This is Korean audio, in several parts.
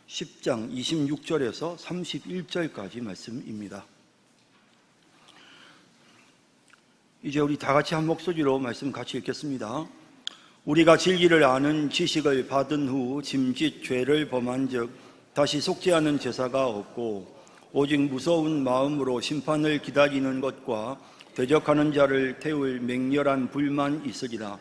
10장 26절에서 31절까지 말씀입니다. 이제 우리 다 같이 한 목소리로 말씀 같이 읽겠습니다. 우리가 진리를 아는 지식을 받은 후 짐짓 죄를 범한 즉 다시 속지 않은 제사가 없고 오직 무서운 마음으로 심판을 기다리는 것과 대적하는 자를 태울 맹렬한 불만 있으리라.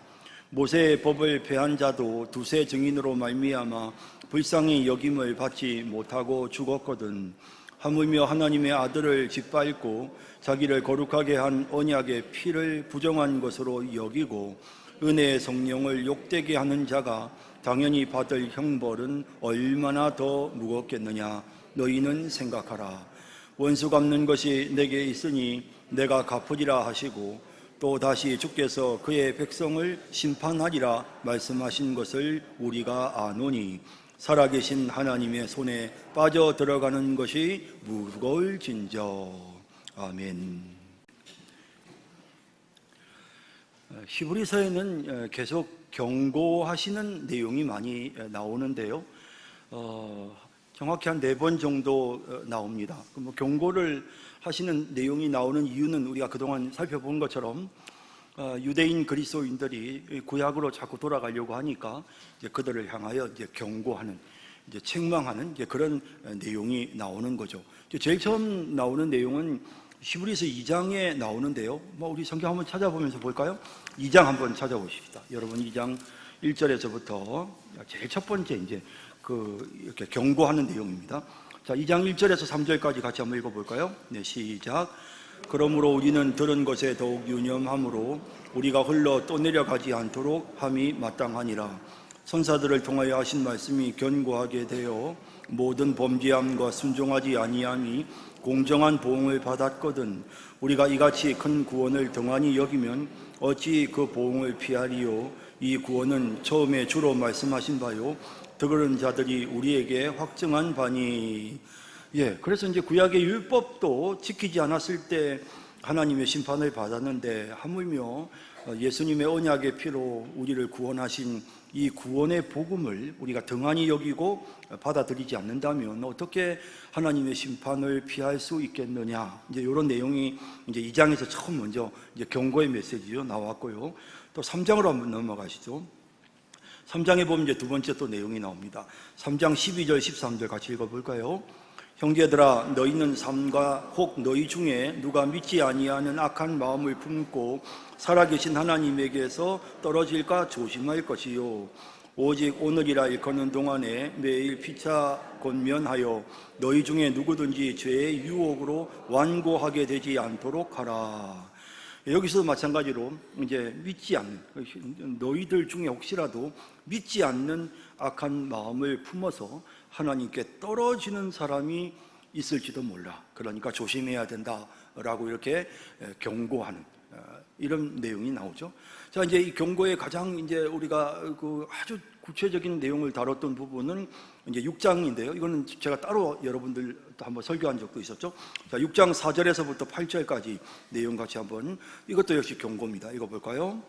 모세의 법을 폐한 자도 두세 증인으로 말미암아 불쌍히 여김을 받지 못하고 죽었거든. 하물며 하나님의 아들을 짓밟고 자기를 거룩하게 한 언약의 피를 부정한 것으로 여기고 은혜의 성령을 욕되게 하는 자가 당연히 받을 형벌은 얼마나 더 무겁겠느냐. 너희는 생각하라. 원수 갚는 것이 내게 있으니 내가 갚으리라 하시고 또 다시 주께서 그의 백성을 심판하리라 말씀하신 것을 우리가 아노니 살아계신 하나님의 손에 빠져 들어가는 것이 무거울진저. 아멘. 히브리서에는 계속 경고하시는 내용이 많이 나오는데요. 정확히 한 4번 정도 나옵니다. 경고를 하시는 내용이 나오는 이유는 우리가 그동안 살펴본 것처럼 유대인 그리스도인들이 구약으로 자꾸 돌아가려고 하니까 이제 그들을 향하여 이제 경고하는, 이제 책망하는 이제 그런 내용이 나오는 거죠. 제일 처음 나오는 내용은 히브리서 2장에 나오는데요. 우리 성경 한번 찾아보면서 볼까요? 2장 한번 찾아보십시다. 여러분 2장 1절에서부터 제일 첫 번째 이제 이렇게 경고하는 내용입니다. 자, 2장 1절에서 3절까지 같이 한번 읽어볼까요? 네, 시작. 그러므로 우리는 들은 것에 더욱 유념함으로 우리가 흘러 또 내려가지 않도록 함이 마땅하니라. 선사들을 통하여 하신 말씀이 견고하게 되어 모든 범죄함과 순종하지 아니함이 공정한 보응을 받았거든. 우리가 이같이 큰 구원을 등한히 여기면 어찌 그 보응을 피하리요. 이 구원은 처음에 주로 말씀하신 바요 드그른 자들이 우리에게 확증한 바니. 그래서 이제 구약의 율법도 지키지 않았을 때 하나님의 심판을 받았는데 하물며 예수님의 언약의 피로 우리를 구원하신 이 구원의 복음을 우리가 등한히 여기고 받아들이지 않는다면 어떻게 하나님의 심판을 피할 수 있겠느냐. 이제 이런 내용이 이제 2장에서 처음 먼저 이제 경고의 메시지로 나왔고요. 또 3장으로 한번 넘어가시죠. 3장에 보면 이제 두 번째 또 내용이 나옵니다. 3장 12절 13절 같이 읽어볼까요? 형제들아, 너희는 삼가 혹 너희 중에 누가 믿지 아니하는 악한 마음을 품고 살아계신 하나님에게서 떨어질까 조심할 것이요. 오직 오늘이라 일컫는 동안에 매일 피차 권면하여 너희 중에 누구든지 죄의 유혹으로 완고하게 되지 않도록 하라. 여기서도 마찬가지로 이제 믿지 않는, 너희들 중에 혹시라도 믿지 않는 악한 마음을 품어서 하나님께 떨어지는 사람이 있을지도 몰라. 그러니까 조심해야 된다라고 이렇게 경고하는 이런 내용이 나오죠. 자, 이제 이 경고의 가장 이제 우리가 아주 구체적인 내용을 다뤘던 부분은 이제 6장인데요. 이거는 제가 따로 여러분들도 한번 설교한 적도 있었죠. 자, 6장 4절에서부터 8절까지 내용 같이 한번, 이것도 역시 경고입니다. 읽어볼까요?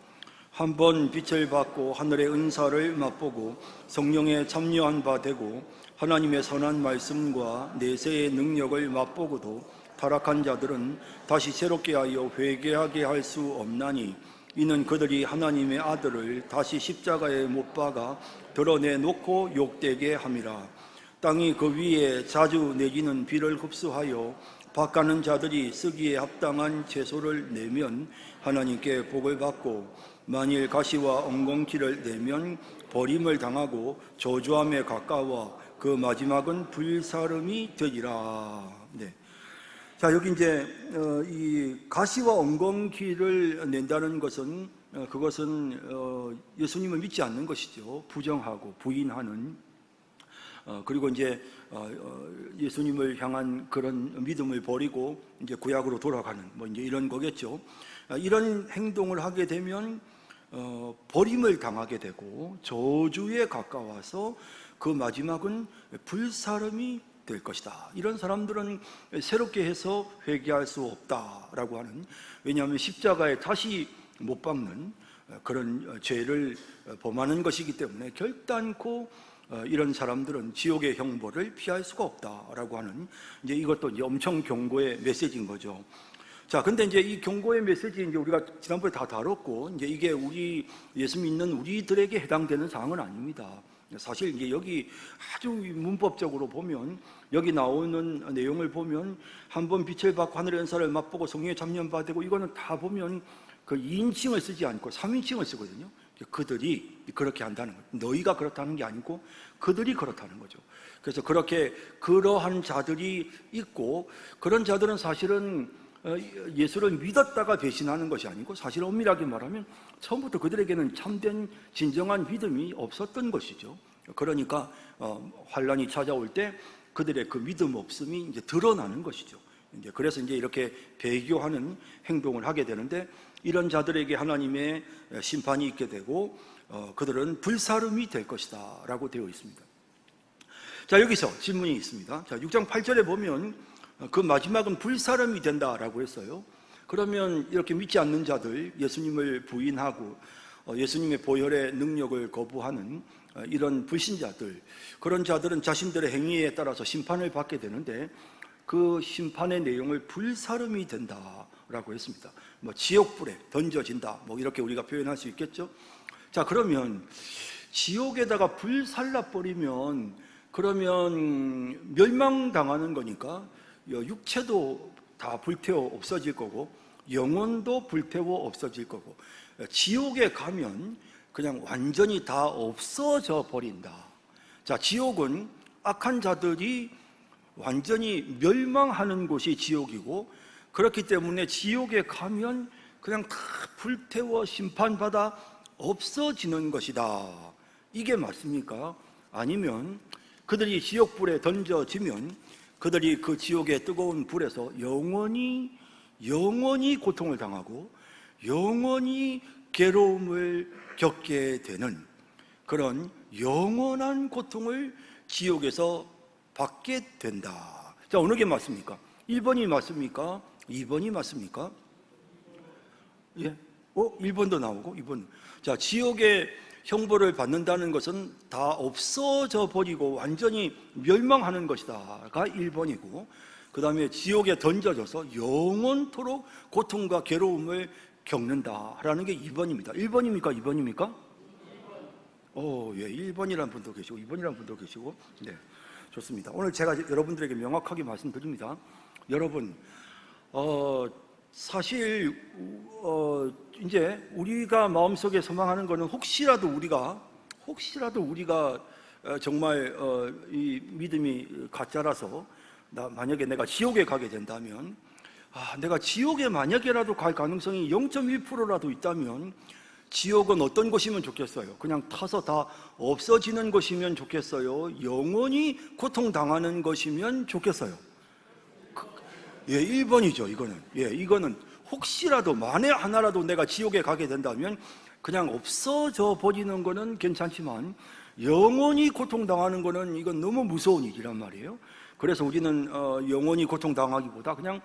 한번 빛을 받고 하늘의 은사를 맛보고 성령에 참여한 바 되고 하나님의 선한 말씀과 내세의 능력을 맛보고도 타락한 자들은 다시 새롭게 하여 회개하게 할 수 없나니 이는 그들이 하나님의 아들을 다시 십자가에 못 박아 드러내놓고 욕되게 함이라. 땅이 그 위에 자주 내리는 비를 흡수하여 밭가는 자들이 쓰기에 합당한 채소를 내면 하나님께 복을 받고 만일 가시와 엉겅퀴를 내면 버림을 당하고 저주함에 가까워 그 마지막은 불사름이 되리라. 네. 자, 여기 이제 이 가시와 엉겅퀴를 낸다는 것은 그것은 예수님을 믿지 않는 것이죠. 부정하고 부인하는, 그리고 이제 예수님을 향한 그런 믿음을 버리고 이제 구약으로 돌아가는 이제 이런 거겠죠. 이런 행동을 하게 되면 버림을 당하게 되고 저주에 가까워서 그 마지막은 불사름이 될 것이다. 이런 사람들은 새롭게 해서 회개할 수 없다라고 하는, 왜냐하면 십자가에 다시 못 박는 그런 죄를 범하는 것이기 때문에 결단코 이런 사람들은 지옥의 형벌을 피할 수가 없다라고 하는 이제 이것도 이제 엄청 경고의 메시지인 거죠. 자, 근데 이제 이 경고의 메시지 이제 우리가 지난번에 다 다뤘고 이제 이게 우리 예수 믿는 우리들에게 해당되는 사항은 아닙니다. 사실 이제 여기 아주 문법적으로 보면 여기 나오는 내용을 보면 한번 빛을 받고 하늘의 은사를 맛보고 성령에 참여받고 이거는 다 보면 그 2인칭을 쓰지 않고 3인칭을 쓰거든요. 그들이 그렇게 한다는 거예요. 너희가 그렇다는 게 아니고 그들이 그렇다는 거죠. 그래서 그렇게 그러한 자들이 있고 그런 자들은 사실은 예수를 믿었다가 배신하는 것이 아니고 사실 엄밀하게 말하면 처음부터 그들에게는 참된 진정한 믿음이 없었던 것이죠. 그러니까 환란이 찾아올 때 그들의 그 믿음 없음이 이제 드러나는 것이죠. 이제 그래서 이제 이렇게 배교하는 행동을 하게 되는데 이런 자들에게 하나님의 심판이 있게 되고 그들은 불사름이 될 것이다 라고 되어 있습니다. 자, 여기서 질문이 있습니다. 자, 6장 8절에 보면 그 마지막은 불사름이 된다라고 했어요. 그러면 이렇게 믿지 않는 자들, 예수님을 부인하고 예수님의 보혈의 능력을 거부하는 이런 불신자들, 그런 자들은 자신들의 행위에 따라서 심판을 받게 되는데 그 심판의 내용을 불사름이 된다라고 했습니다. 뭐 지옥불에 던져진다, 뭐 이렇게 우리가 표현할 수 있겠죠. 자, 그러면 지옥에다가 불 살라버리면 그러면 멸망당하는 거니까 육체도 다 불태워 없어질 거고 영혼도 불태워 없어질 거고 지옥에 가면 그냥 완전히 다 없어져 버린다. 자, 지옥은 악한 자들이 완전히 멸망하는 곳이 지옥이고 그렇기 때문에 지옥에 가면 그냥 다 불태워 심판받아 없어지는 것이다. 이게 맞습니까? 아니면 그들이 지옥불에 던져지면 그들이 그 지옥의 뜨거운 불에서 영원히 고통을 당하고 영원히 괴로움을 겪게 되는 그런 영원한 고통을 지옥에서 받게 된다. 자, 어느 게 맞습니까? 1번이 맞습니까? 2번이 맞습니까? 예? 1번도 나오고 2번. 자, 지옥의 형벌을 받는다는 것은 다 없어져 버리고 완전히 멸망하는 것이다가 1번이고 그 다음에 지옥에 던져져서 영원토록 고통과 괴로움을 겪는다라는 게 2번입니다. 1번입니까? 2번입니까? 예, 1번이라는 분도 계시고 2번이라는 분도 계시고 네, 좋습니다. 오늘 제가 여러분들에게 명확하게 말씀드립니다. 여러분, 사실 이제 우리가 마음속에 소망하는 것은 혹시라도 우리가 정말 이 믿음이 가짜라서 만약에 내가 지옥에 가게 된다면 내가 지옥에 만약에라도 갈 가능성이 0.1%라도 있다면 지옥은 어떤 곳이면 좋겠어요? 그냥 타서 다 없어지는 곳이면 좋겠어요? 영원히 고통당하는 것이면 좋겠어요? 예, 1번이죠, 이거는. 예, 이거는 혹시라도 만에 하나라도 내가 지옥에 가게 된다면 그냥 없어져 버리는 거는 괜찮지만 영원히 고통당하는 거는 이건 너무 무서운 일이란 말이에요. 그래서 우리는 영원히 고통당하기보다 그냥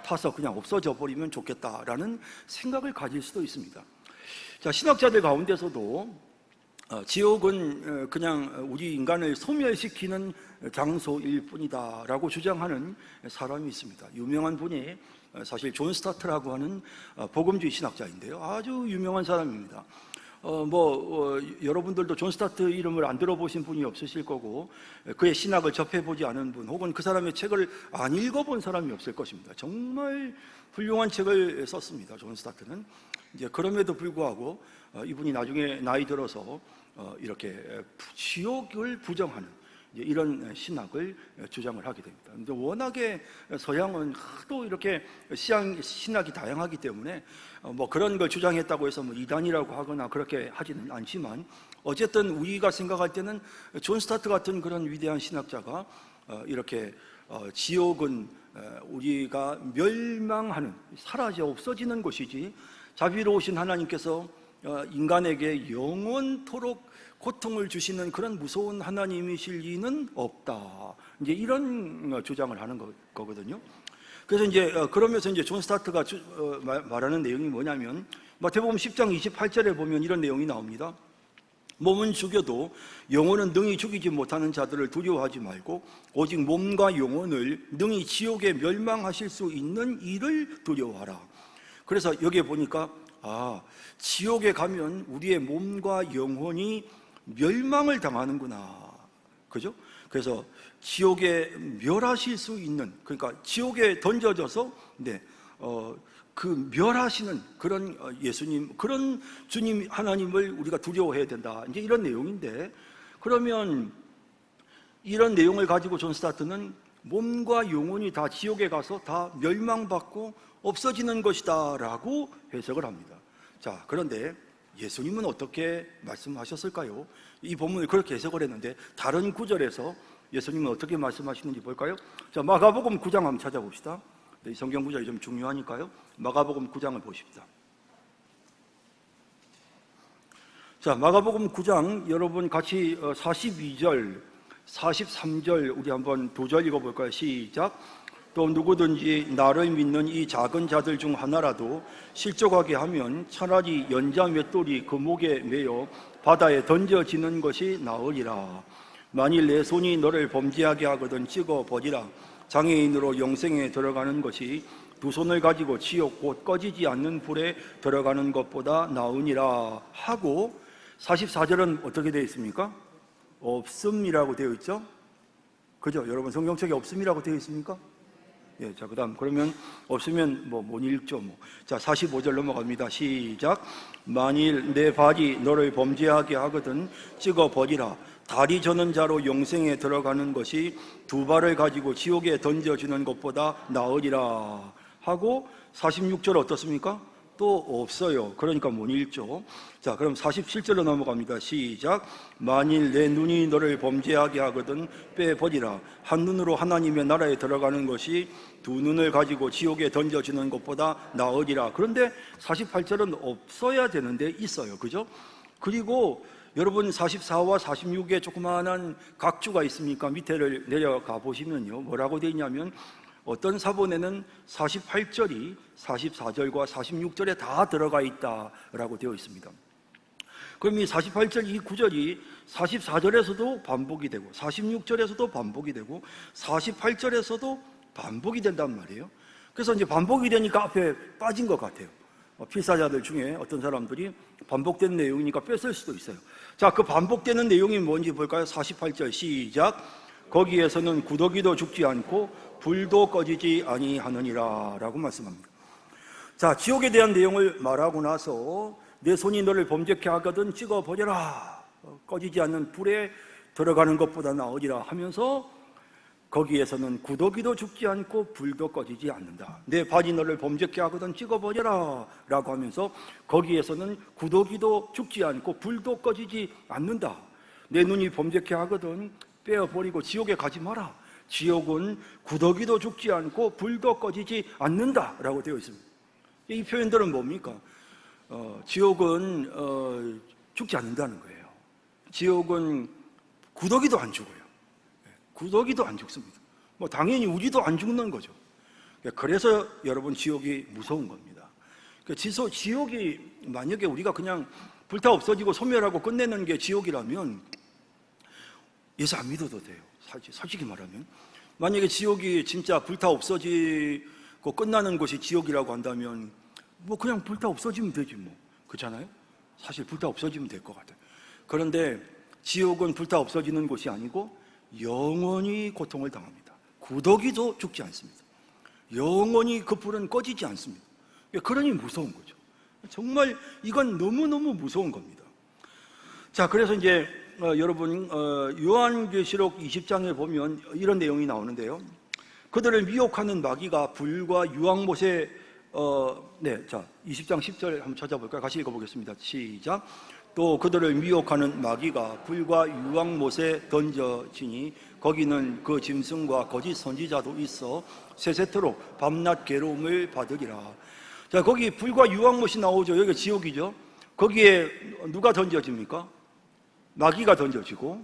타서 그냥 없어져 버리면 좋겠다라는 생각을 가질 수도 있습니다. 자, 신학자들 가운데서도 지옥은 그냥 우리 인간을 소멸시키는 장소일 뿐이다 라고 주장하는 사람이 있습니다. 유명한 분이 사실 존 스타트라고 하는 복음주의 신학자인데요, 아주 유명한 사람입니다. 여러분들도 존 스타트 이름을 안 들어보신 분이 없으실 거고 그의 신학을 접해보지 않은 분 혹은 그 사람의 책을 안 읽어본 사람이 없을 것입니다. 정말 훌륭한 책을 썼습니다, 존 스타트는. 이제 그럼에도 불구하고 이분이 나중에 나이 들어서 이렇게 지옥을 부정하는 이런 신학을 주장을 하게 됩니다. 근데 워낙에 서양은 하도 이렇게 신학이 다양하기 때문에 그런 걸 주장했다고 해서 이단이라고 하거나 그렇게 하지는 않지만 어쨌든 우리가 생각할 때는 존 스타트 같은 그런 위대한 신학자가 이렇게 지옥은 우리가 멸망하는, 사라져 없어지는 곳이지 자비로우신 하나님께서 인간에게 영원토록 고통을 주시는 그런 무서운 하나님이실 리는 없다. 이제 이런 주장을 하는 거거든요. 그래서 이제 그러면서 이제 존 스타트가 말하는 내용이 뭐냐면 마태복음 10장 28절에 보면 이런 내용이 나옵니다. 몸은 죽여도 영혼은 능히 죽이지 못하는 자들을 두려워하지 말고 오직 몸과 영혼을 능히 지옥에 멸망하실 수 있는 이를 두려워하라. 그래서 여기에 보니까 지옥에 가면 우리의 몸과 영혼이 멸망을 당하는구나. 그죠? 그래서 지옥에 멸하실 수 있는, 그러니까 지옥에 던져져서 그 멸하시는 그런 예수님, 그런 주님 하나님을 우리가 두려워해야 된다. 이제 이런 내용인데, 그러면 이런 내용을 가지고 존 스타트는 몸과 영혼이 다 지옥에 가서 다 멸망받고 없어지는 것이다 라고 해석을 합니다. 자, 그런데 예수님은 어떻게 말씀하셨을까요? 이 본문을 그렇게 해석을 했는데 다른 구절에서 예수님은 어떻게 말씀하시는지 볼까요? 자, 마가복음 9장 한번 찾아봅시다. 이 성경 구절이 좀 중요하니까요. 마가복음 9장을 보십시다. 자, 마가복음 9장 여러분 같이 42절, 43절 우리 한번 두 절 읽어볼까요? 시작. 또 누구든지 나를 믿는 이 작은 자들 중 하나라도 실족하게 하면 차라리 연자 맷돌이 그 목에 매여 바다에 던져지는 것이 나으리라. 만일 내 손이 너를 범죄하게 하거든 찍어버리라. 장애인으로 영생에 들어가는 것이 두 손을 가지고 지옥 곧 꺼지지 않는 불에 들어가는 것보다 나으니라 하고, 44절은 어떻게 되어 있습니까? 없음이라고 되어 있죠? 그죠? 여러분 성경책에 없음이라고 되어 있습니까? 예, 자, 그 다음, 그러면 없으면 못 읽죠, 자, 45절 넘어갑니다. 시작. 만일 내 발이 너를 범죄하게 하거든 찍어버리라. 다리 저는 자로 영생에 들어가는 것이 두 발을 가지고 지옥에 던져지는 것보다 나으리라 하고, 46절 어떻습니까? 또 없어요. 그러니까 못 읽죠. 자, 그럼 47절로 넘어갑니다. 시작. 만일 내 눈이 너를 범죄하게 하거든 빼버리라. 한 눈으로 하나님의 나라에 들어가는 것이 두 눈을 가지고 지옥에 던져지는 것보다 나으리라. 그런데 48절은 없어야 되는데 있어요. 그죠? 그리고 여러분 44와 46에 조그마한 각주가 있습니까? 밑에를 내려가 보시면요, 뭐라고 되어 있냐면 어떤 사본에는 48절이 44절과 46절에 다 들어가 있다라고 되어 있습니다. 그럼 이 48절 이 구절이 44절에서도 반복이 되고 46절에서도 반복이 되고 48절에서도 반복이 된단 말이에요. 그래서 이제 반복이 되니까 앞에 빠진 것 같아요. 필사자들 중에 어떤 사람들이 반복된 내용이니까 뺐을 수도 있어요. 자, 그 반복되는 내용이 뭔지 볼까요? 48절 시작. 거기에서는 구더기도 죽지 않고 불도 꺼지지 아니하느니라 라고 말씀합니다. 자, 지옥에 대한 내용을 말하고 나서 내 손이 너를 범죄케 하거든 찍어버려라. 꺼지지 않는 불에 들어가는 것보다 나으리라 하면서 거기에서는 구더기도 죽지 않고 불도 꺼지지 않는다. 내 발이 너를 범죄케 하거든 찍어버려라 라고 하면서 거기에서는 구더기도 죽지 않고 불도 꺼지지 않는다. 내 눈이 범죄케 하거든 빼어버리고 지옥에 가지 마라. 지옥은 구더기도 죽지 않고 불도 꺼지지 않는다 라고 되어 있습니다. 이 표현들은 뭡니까? 지옥은 죽지 않는다는 거예요. 지옥은 구더기도 안 죽어요. 구더기도 안 죽습니다. 당연히 우리도 안 죽는 거죠. 그래서 여러분 지옥이 무서운 겁니다. 지옥이 만약에 우리가 그냥 불타 없어지고 소멸하고 끝내는 게 지옥이라면 예수 안 믿어도 돼요. 솔직히 말하면 만약에 지옥이 진짜 불타 없어지고 끝나는 것이 지옥이라고 한다면 그냥 불타 없어지면 되지 그렇잖아요? 사실 불타 없어지면 될 것 같아요. 그런데 지옥은 불타 없어지는 곳이 아니고 영원히 고통을 당합니다. 구더기도 죽지 않습니다. 영원히 그 불은 꺼지지 않습니다. 그러니 무서운 거죠. 정말 이건 너무너무 무서운 겁니다. 자, 그래서 이제 여러분 요한계시록 20장에 보면 이런 내용이 나오는데요. 그들을 미혹하는 마귀가 불과 유황못에 자 20장 10절 한번 찾아볼까요? 같이 읽어보겠습니다. 시작. 또 그들을 미혹하는 마귀가 불과 유황못에 던져지니 거기는 그 짐승과 거짓 선지자도 있어 세세토록 밤낮 괴로움을 받으리라. 자, 거기 불과 유황못이 나오죠. 여기가 지옥이죠. 거기에 누가 던져집니까? 마귀가 던져지고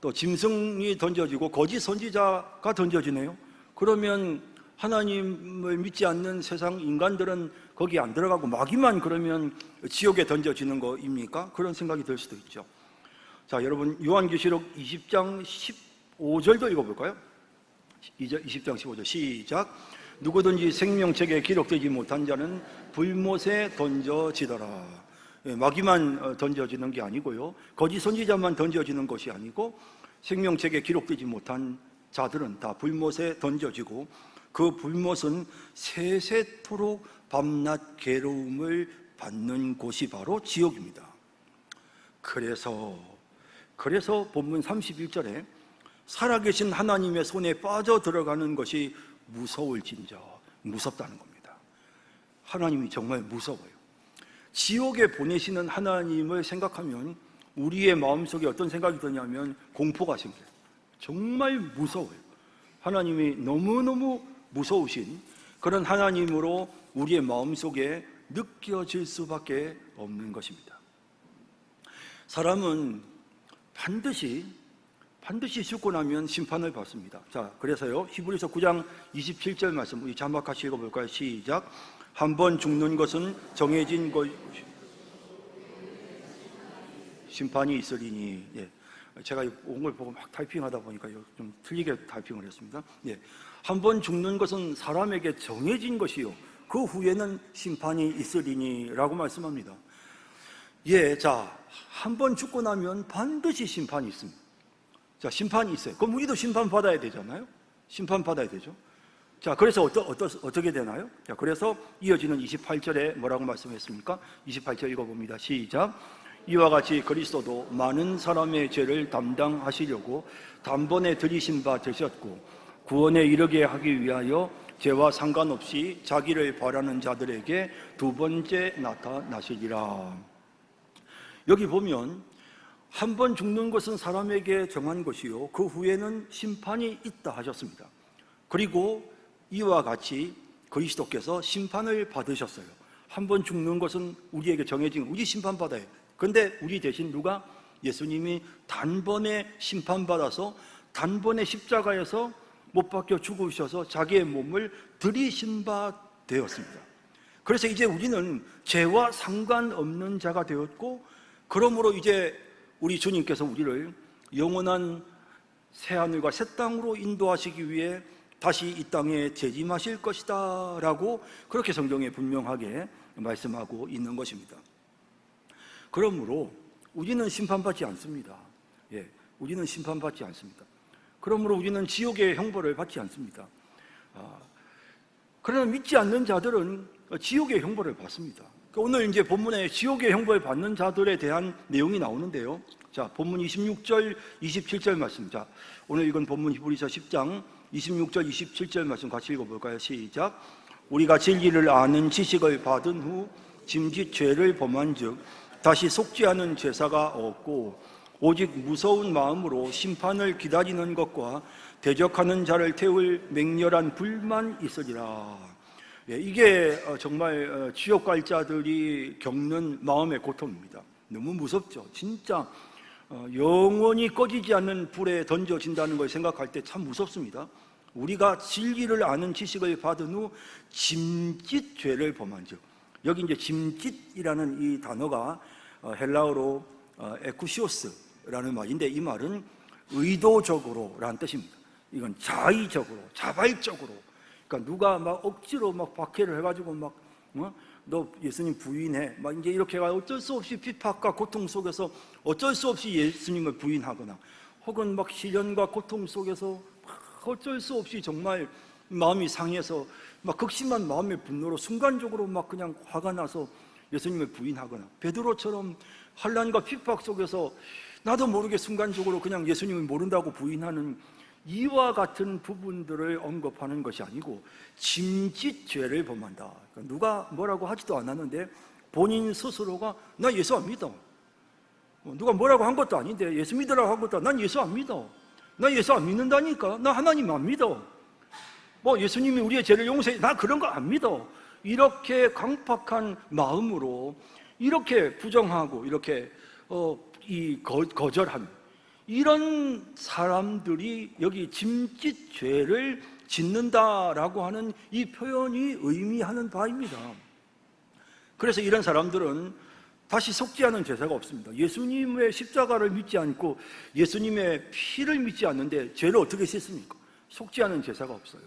또 짐승이 던져지고 거짓 선지자가 던져지네요. 그러면 하나님을 믿지 않는 세상 인간들은 거기 안 들어가고 마귀만 그러면 지옥에 던져지는 거입니까? 그런 생각이 들 수도 있죠. 자, 여러분 요한계시록 20장 15절도 읽어볼까요? 20장 15절 시작. 누구든지 생명책에 기록되지 못한 자는 불못에 던져지더라. 마귀만 던져지는 게 아니고요, 거짓 선지자만 던져지는 것이 아니고 생명책에 기록되지 못한 자들은 다 불못에 던져지고, 그 불못은 세세토록 밤낮 괴로움을 받는 곳이 바로 지옥입니다. 그래서 본문 31절에 살아계신 하나님의 손에 빠져 들어가는 것이 무서울진저, 무섭다는 겁니다. 하나님이 정말 무서워요. 지옥에 보내시는 하나님을 생각하면 우리의 마음속에 어떤 생각이 드냐면 공포가 생겨요. 정말 무서워요. 하나님이 너무너무 무서우신 그런 하나님으로 우리의 마음속에 느껴질 수밖에 없는 것입니다. 사람은 반드시 죽고 나면 심판을 받습니다. 자, 그래서요, 히브리서 9장 27절 말씀 우리 자막 같이 읽어볼까요? 시작. 한 번 죽는 것은 정해진 것, 심판이 있으리니. 예. 제가 온 걸 보고 막 타이핑하다 보니까 좀 틀리게 타이핑을 했습니다. 예. 한 번 죽는 것은 사람에게 정해진 것이요, 그 후에는 심판이 있으리니 라고 말씀합니다. 예, 자, 한 번 죽고 나면 반드시 심판이 있습니다. 자, 심판이 있어요. 그럼 우리도 심판받아야 되잖아요. 심판받아야 되죠. 자, 그래서 어떻게 되나요? 자, 그래서 이어지는 28절에 뭐라고 말씀했습니까? 28절 읽어봅니다. 시작. 이와 같이 그리스도도 많은 사람의 죄를 담당하시려고 단번에 들이신 바 되셨고, 구원에 이르게 하기 위하여 죄와 상관없이 자기를 바라는 자들에게 두 번째 나타나시리라. 여기 보면 한 번 죽는 것은 사람에게 정한 것이요, 그 후에는 심판이 있다 하셨습니다. 그리고 이와 같이 그리스도께서 심판을 받으셨어요. 한 번 죽는 것은 우리에게 정해진, 우리 심판받아요. 그런데 우리 대신 누가? 예수님이 단번에 심판받아서 단번에 십자가에서 못 박혀 죽으셔서 자기의 몸을 들이신 바 되었습니다. 그래서 이제 우리는 죄와 상관없는 자가 되었고, 그러므로 이제 우리 주님께서 우리를 영원한 새하늘과 새 땅으로 인도하시기 위해 다시 이 땅에 재림하실 것이다 라고 그렇게 성경에 분명하게 말씀하고 있는 것입니다. 그러므로 우리는 심판받지 않습니다. 예, 우리는 심판받지 않습니다. 그러므로 우리는 지옥의 형벌을 받지 않습니다. 그러나 믿지 않는 자들은 지옥의 형벌을 받습니다. 오늘 이제 본문에 지옥의 형벌을 받는 자들에 대한 내용이 나오는데요. 자, 본문 26절, 27절 말씀. 자, 오늘 읽은 본문 히브리서 10장 26절, 27절 말씀 같이 읽어볼까요? 시작. 우리가 진리를 아는 지식을 받은 후 짐짓 죄를 범한 즉 다시 속지 않은 제사가 없고 오직 무서운 마음으로 심판을 기다리는 것과 대적하는 자를 태울 맹렬한 불만 있으리라. 예, 이게 정말 지옥 갈 자들이 겪는 마음의 고통입니다. 너무 무섭죠. 진짜 영원히 꺼지지 않는 불에 던져진다는 걸 생각할 때 참 무섭습니다. 우리가 진리를 아는 지식을 받은 후 짐짓 죄를 범한 즉, 여기 이제 짐짓이라는 이 단어가 헬라어로 에쿠시오스라는 말인데, 이 말은 의도적으로라는 뜻입니다. 이건 자의적으로, 자발적으로, 그러니까 누가 막 억지로 막 박해를 해가지고 막 너 예수님 부인해, 막 이제 이렇게 해가 어쩔 수 없이 핍박과 고통 속에서 어쩔 수 없이 예수님을 부인하거나, 혹은 막 시련과 고통 속에서 어쩔 수 없이 정말 마음이 상해서 막 극심한 마음의 분노로 순간적으로 막 그냥 화가 나서 예수님을 부인하거나, 베드로처럼 환난과 핍박 속에서 나도 모르게 순간적으로 그냥 예수님을 모른다고 부인하는 이와 같은 부분들을 언급하는 것이 아니고 짐짓 죄를 범한다. 그러니까 누가 뭐라고 하지도 않았는데 본인 스스로가 나 예수 안 믿어, 누가 뭐라고 한 것도 아닌데 예수 믿으라고 한 것도 난 예수 안 믿어, 나 예수 안 믿는다니까, 나 하나님 안 믿어, 뭐 예수님이 우리의 죄를 용서해, 나 그런 거 안 믿어, 이렇게 강팍한 마음으로 이렇게 부정하고 이렇게 거절하는 이런 사람들이 여기 짐짓 죄를 짓는다라고 하는 이 표현이 의미하는 바입니다. 그래서 이런 사람들은 다시 속죄하는 제사가 없습니다. 예수님의 십자가를 믿지 않고 예수님의 피를 믿지 않는데 죄를 어떻게 씻습니까? 속죄하는 제사가 없어요.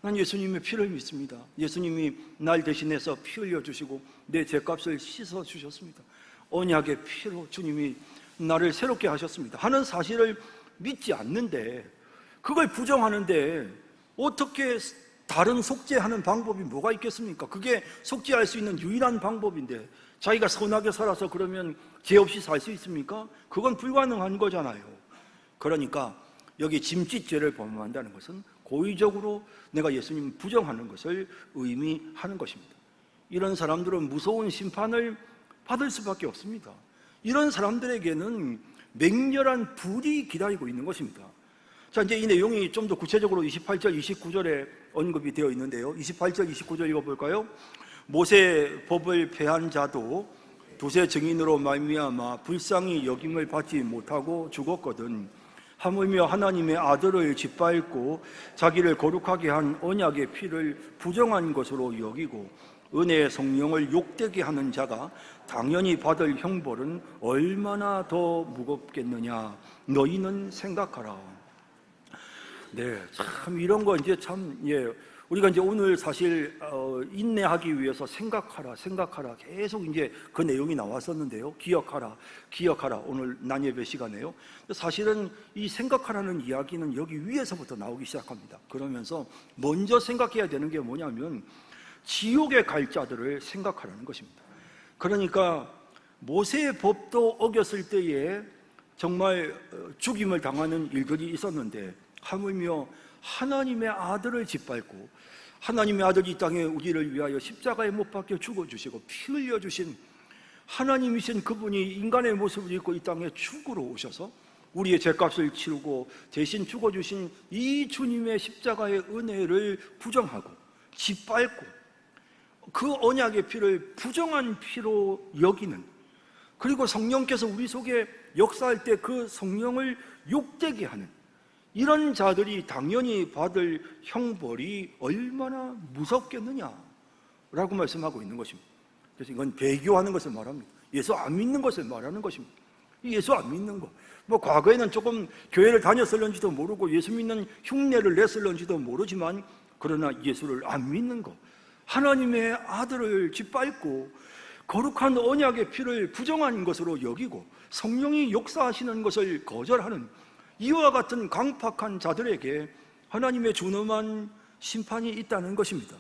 난 예수님의 피를 믿습니다. 예수님이 날 대신해서 피 흘려주시고 내 죄값을 씻어주셨습니다. 언약의 피로 주님이 나를 새롭게 하셨습니다 하는 사실을 믿지 않는데, 그걸 부정하는데 어떻게 다른 속죄하는 방법이 뭐가 있겠습니까? 그게 속죄할 수 있는 유일한 방법인데 자기가 선하게 살아서 그러면 죄 없이 살 수 있습니까? 그건 불가능한 거잖아요. 그러니까 여기 짐짓죄를 범한다는 것은 고의적으로 내가 예수님 부정하는 것을 의미하는 것입니다. 이런 사람들은 무서운 심판을 받을 수밖에 없습니다. 이런 사람들에게는 맹렬한 불이 기다리고 있는 것입니다. 자, 이제 이 내용이 좀 더 구체적으로 28절, 29절에 언급이 되어 있는데요. 28절, 29절 읽어볼까요? 모세 법을 폐한 자도 두세 증인으로 말미암아 불쌍히 여김을 받지 못하고 죽었거든. 하물며 하나님의 아들을 짓밟고 자기를 거룩하게 한 언약의 피를 부정한 것으로 여기고 은혜의 성령을 욕되게 하는 자가 당연히 받을 형벌은 얼마나 더 무겁겠느냐. 너희는 생각하라. 네, 참 이런 거 이제 참 우리가 이제 오늘 사실 인내하기 위해서 생각하라 계속 이제 그 내용이 나왔었는데요. 기억하라 오늘 난예배 시간에요. 사실은 이 생각하라는 이야기는 여기 위에서부터 나오기 시작합니다. 그러면서 먼저 생각해야 되는 게 뭐냐면 지옥에 갈 자들을 생각하라는 것입니다. 그러니까 모세의 법도 어겼을 때에 정말 죽임을 당하는 일들이 있었는데, 하물며 하나님의 아들을 짓밟고 하나님의 아들이 이 땅에 우리를 위하여 십자가에 못 박혀 죽어주시고 피 흘려주신 하나님이신 그분이 인간의 모습을 입고 이 땅에 죽으러 오셔서 우리의 죄값을 치르고 대신 죽어주신 이 주님의 십자가의 은혜를 부정하고 짓밟고 그 언약의 피를 부정한 피로 여기는, 그리고 성령께서 우리 속에 역사할 때 그 성령을 욕되게 하는 이런 자들이 당연히 받을 형벌이 얼마나 무섭겠느냐라고 말씀하고 있는 것입니다. 그래서 이건 배교하는 것을 말합니다. 예수 안 믿는 것을 말하는 것입니다. 예수 안 믿는 거, 과거에는 조금 교회를 다녔을런지도 모르고 예수 믿는 흉내를 냈을런지도 모르지만, 그러나 예수를 안 믿는 거, 하나님의 아들을 짓밟고 거룩한 언약의 피를 부정한 것으로 여기고 성령이 역사하시는 것을 거절하는 이와 같은 강팍한 자들에게 하나님의 준엄한 심판이 있다는 것입니다.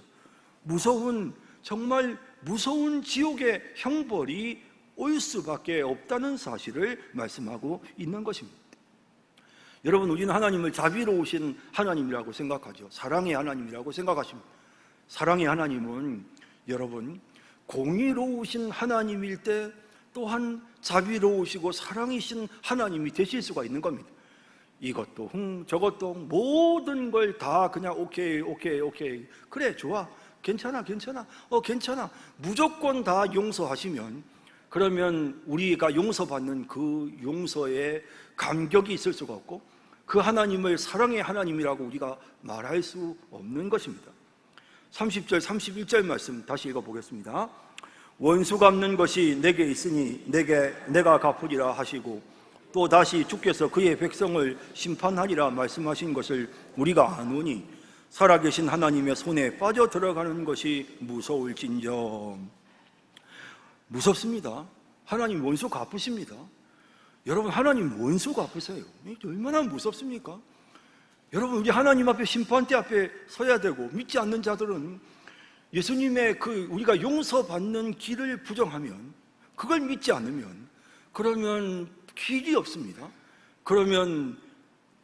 정말 무서운 지옥의 형벌이 올 수밖에 없다는 사실을 말씀하고 있는 것입니다. 여러분, 우리는 하나님을 자비로우신 하나님이라고 생각하죠. 사랑의 하나님이라고 생각하십니다. 사랑의 하나님은 여러분 공의로우신 하나님일 때 또한 자비로우시고 사랑이신 하나님이 되실 수가 있는 겁니다. 이것도 저것도 모든 걸 다 그냥 오케이 그래 좋아 괜찮아 무조건 다 용서하시면, 그러면 우리가 용서받는 그 용서에 감격이 있을 수가 없고 그 하나님을 사랑의 하나님이라고 우리가 말할 수 없는 것입니다. 30절 31절 말씀 다시 읽어보겠습니다. 원수 갚는 것이 내게 있으니 내가 갚으리라 하시고 또 다시 주께서 그의 백성을 심판하리라 말씀하신 것을 우리가 아노니 살아계신 하나님의 손에 빠져 들어가는 것이 무서울진정. 무섭습니다. 하나님 원수 갚으십니다. 여러분, 하나님 원수 갚으세요. 얼마나 무섭습니까? 여러분, 우리 하나님 앞에 심판대 앞에 서야 되고, 믿지 않는 자들은 예수님의 우리가 용서받는 길을 부정하면, 그걸 믿지 않으면, 그러면 길이 없습니다. 그러면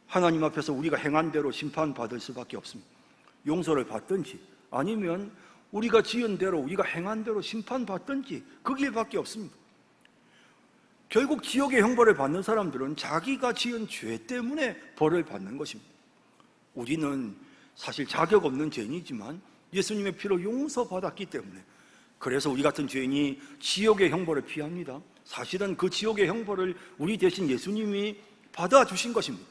하나님 앞에서 우리가 행한 대로 심판받을 수밖에 없습니다. 용서를 받든지 아니면 우리가 지은 대로 우리가 행한 대로 심판받든지 그 길밖에 없습니다. 결국 지옥의 형벌을 받는 사람들은 자기가 지은 죄 때문에 벌을 받는 것입니다. 우리는 사실 자격 없는 죄인이지만 예수님의 피로 용서받았기 때문에, 그래서 우리 같은 죄인이 지옥의 형벌을 피합니다. 사실은 그 지옥의 형벌을 우리 대신 예수님이 받아주신 것입니다.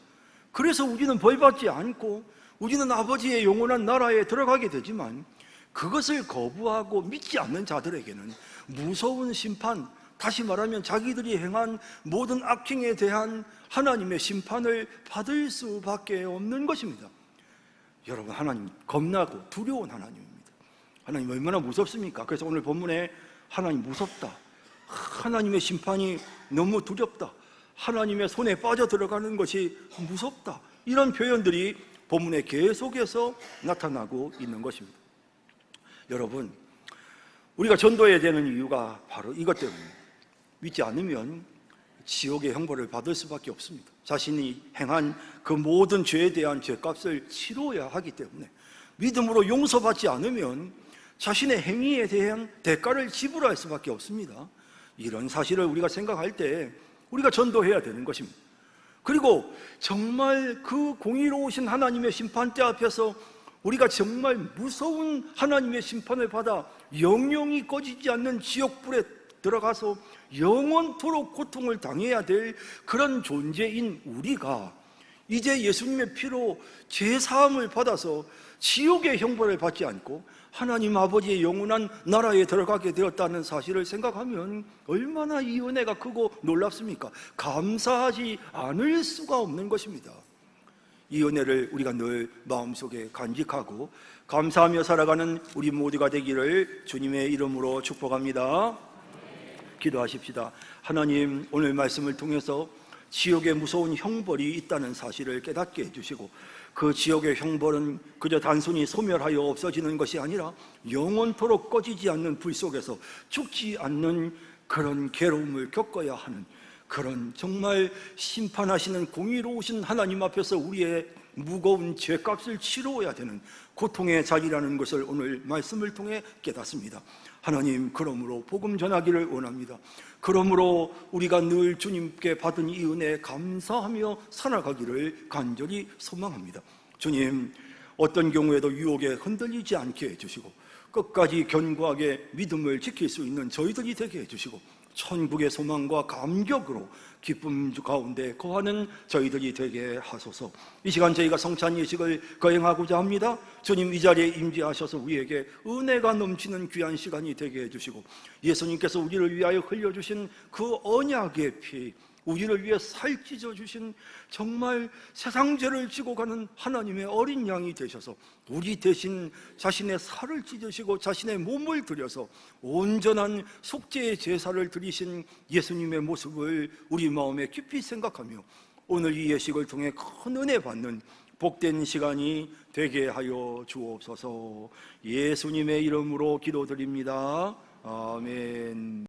그래서 우리는 벌받지 않고 우리는 아버지의 영원한 나라에 들어가게 되지만, 그것을 거부하고 믿지 않는 자들에게는 무서운 심판, 다시 말하면 자기들이 행한 모든 악행에 대한 하나님의 심판을 받을 수밖에 없는 것입니다. 여러분, 하나님 겁나고 두려운 하나님입니다. 하나님 얼마나 무섭습니까? 그래서 오늘 본문에 하나님 무섭다, 하나님의 심판이 너무 두렵다, 하나님의 손에 빠져 들어가는 것이 무섭다, 이런 표현들이 본문에 계속해서 나타나고 있는 것입니다. 여러분, 우리가 전도해야 되는 이유가 바로 이것 때문입니다. 믿지 않으면 지옥의 형벌을 받을 수밖에 없습니다. 자신이 행한 그 모든 죄에 대한 죄값을 치러야 하기 때문에, 믿음으로 용서받지 않으면 자신의 행위에 대한 대가를 지불할 수밖에 없습니다. 이런 사실을 우리가 생각할 때 우리가 전도해야 되는 것입니다. 그리고 정말 그 공의로우신 하나님의 심판대 앞에서 우리가 정말 무서운 하나님의 심판을 받아 영영이 꺼지지 않는 지옥불에 들어가서 영원토록 고통을 당해야 될 그런 존재인 우리가 이제 예수님의 피로 죄사함을 받아서 지옥의 형벌을 받지 않고 하나님 아버지의 영원한 나라에 들어가게 되었다는 사실을 생각하면 얼마나 이 은혜가 크고 놀랍습니까? 감사하지 않을 수가 없는 것입니다. 이 은혜를 우리가 늘 마음속에 간직하고 감사하며 살아가는 우리 모두가 되기를 주님의 이름으로 축복합니다. 기도하십시다. 하나님, 오늘 말씀을 통해서 지옥의 무서운 형벌이 있다는 사실을 깨닫게 해주시고, 그 지옥의 형벌은 그저 단순히 소멸하여 없어지는 것이 아니라 영원토록 꺼지지 않는 불 속에서 죽지 않는 그런 괴로움을 겪어야 하는, 그런 정말 심판하시는 공의로우신 하나님 앞에서 우리의 무거운 죄값을 치러야 되는 고통의 자리라는 것을 오늘 말씀을 통해 깨닫습니다. 하나님, 그러므로 복음 전하기를 원합니다. 그러므로 우리가 늘 주님께 받은 이 은혜에 감사하며 살아가기를 간절히 소망합니다. 주님, 어떤 경우에도 유혹에 흔들리지 않게 해주시고 끝까지 견고하게 믿음을 지킬 수 있는 저희들이 되게 해주시고 천국의 소망과 감격으로 기쁨 가운데 거하는 저희들이 되게 하소서. 이 시간 저희가 성찬 예식을 거행하고자 합니다. 주님, 이 자리에 임재하셔서 우리에게 은혜가 넘치는 귀한 시간이 되게 해주시고, 예수님께서 우리를 위하여 흘려주신 그 언약의 피, 우리를 위해 살 찢어주신 정말 세상 죄를 지고 가는 하나님의 어린 양이 되셔서 우리 대신 자신의 살을 찢으시고 자신의 몸을 들여서 온전한 속죄의 제사를 드리신 예수님의 모습을 우리 마음에 깊이 생각하며 오늘 이 예식을 통해 큰 은혜 받는 복된 시간이 되게 하여 주옵소서. 예수님의 이름으로 기도드립니다. 아멘.